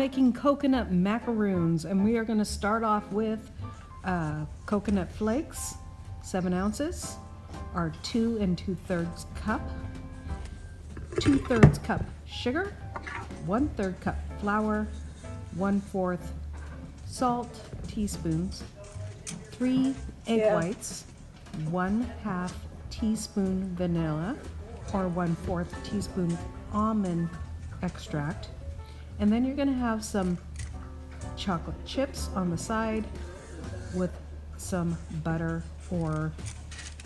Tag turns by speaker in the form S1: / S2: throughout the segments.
S1: making coconut macaroons, and we are going to start off with coconut flakes, 7 ounces, our 2 2/3 cup, 2/3 cup sugar, 1/3 cup flour, 1/4 salt teaspoons, 3 egg whites, 1/2 teaspoon vanilla, or 1/4 teaspoon almond extract. And then you're going to have some chocolate chips on the side with some butter or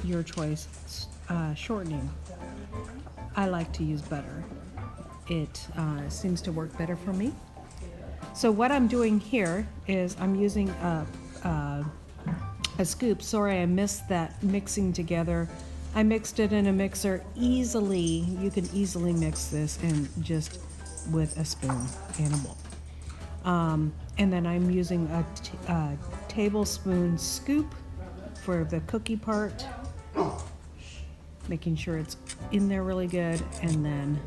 S1: your choice shortening. I like to use butter. It seems to work better for me. So what I'm doing here is I'm using a scoop. Sorry, I missed that mixing together. I mixed it in a mixer easily. You can easily mix this and just with a spoon and a bowl. And then I'm using a tablespoon scoop for the cookie part, making sure it's in there really good, and then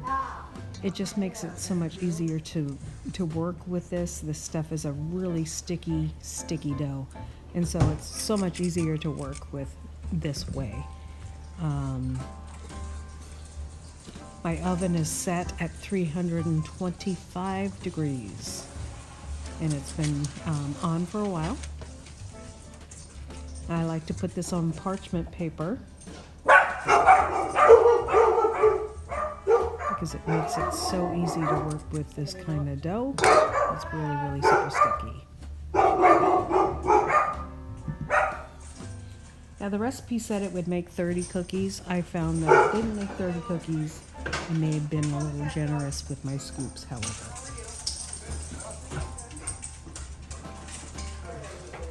S1: it just makes it so much easier to work with this. This stuff is a really sticky dough, and so it's so much easier to work with this way. My oven is set at 325 degrees, and it's been on for a while. I like to put this on parchment paper because it makes it so easy to work with this kind of dough. It's really super sticky. Now the recipe said it would make 30 cookies. I found that it didn't make 30 cookies. I may have been a little generous with my scoops, however.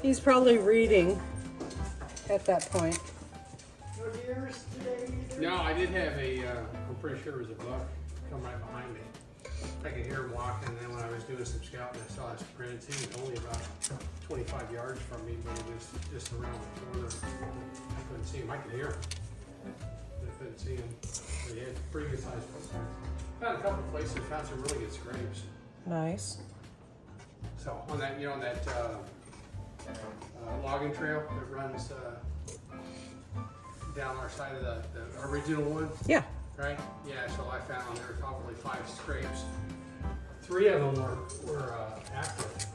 S1: He's probably reading at that point.
S2: No, I did have I'm pretty sure it was a buck come right behind me. I could hear him walking, and then when I was doing some scouting, I saw his prints. He was only about 25 yards from me, but it was just around the corner. I couldn't see him. I could hear him. I couldn't see him. But he had pretty good sized footprints. Found a couple places, found some really good scrapes.
S1: Nice.
S2: So on that, on that logging trail that runs down our side of the original one.
S1: Yeah.
S2: Right? Yeah, so I found there were probably 5 scrapes. 3 of them were active.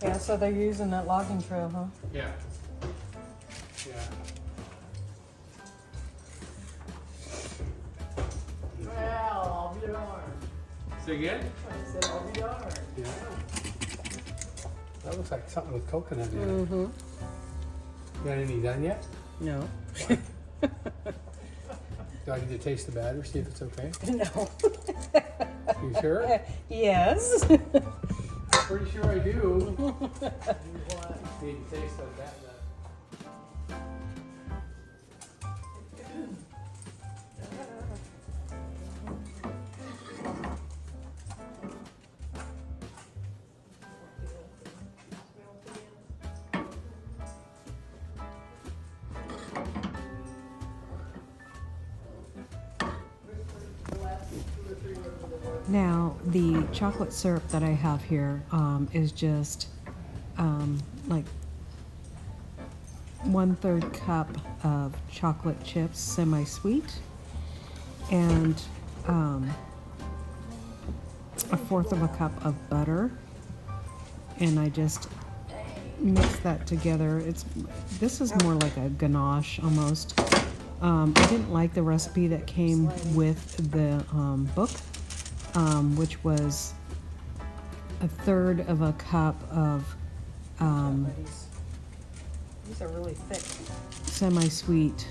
S1: Yeah, so they're using that logging trail, huh?
S2: Yeah. Yeah.
S3: Well, I'll be darned.
S2: Say again?
S3: I said, I'll be darned.
S2: Yeah. That looks like something with coconut in it.
S1: Mm-hmm.
S2: You got any done yet?
S1: No.
S2: Do I need to taste the batter, see if it's okay?
S1: No.
S2: You sure?
S1: Yes.
S2: Pretty sure I do. Need to taste of that.
S1: Now, the chocolate syrup that I have here is just like 1/3 cup of chocolate chips, semi-sweet, and 1/4 of a cup of butter, and I just mix that together. This is more like a ganache almost. I didn't like the recipe that came with the book. Which was 1/3 of a cup of
S3: These are really thick.
S1: semi-sweet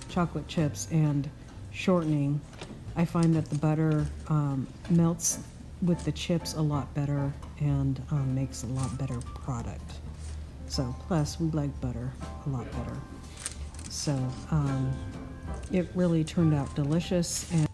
S1: chocolate chips and shortening. I find that the butter melts with the chips a lot better and makes a lot better product. So plus we like butter a lot better. So it really turned out delicious. And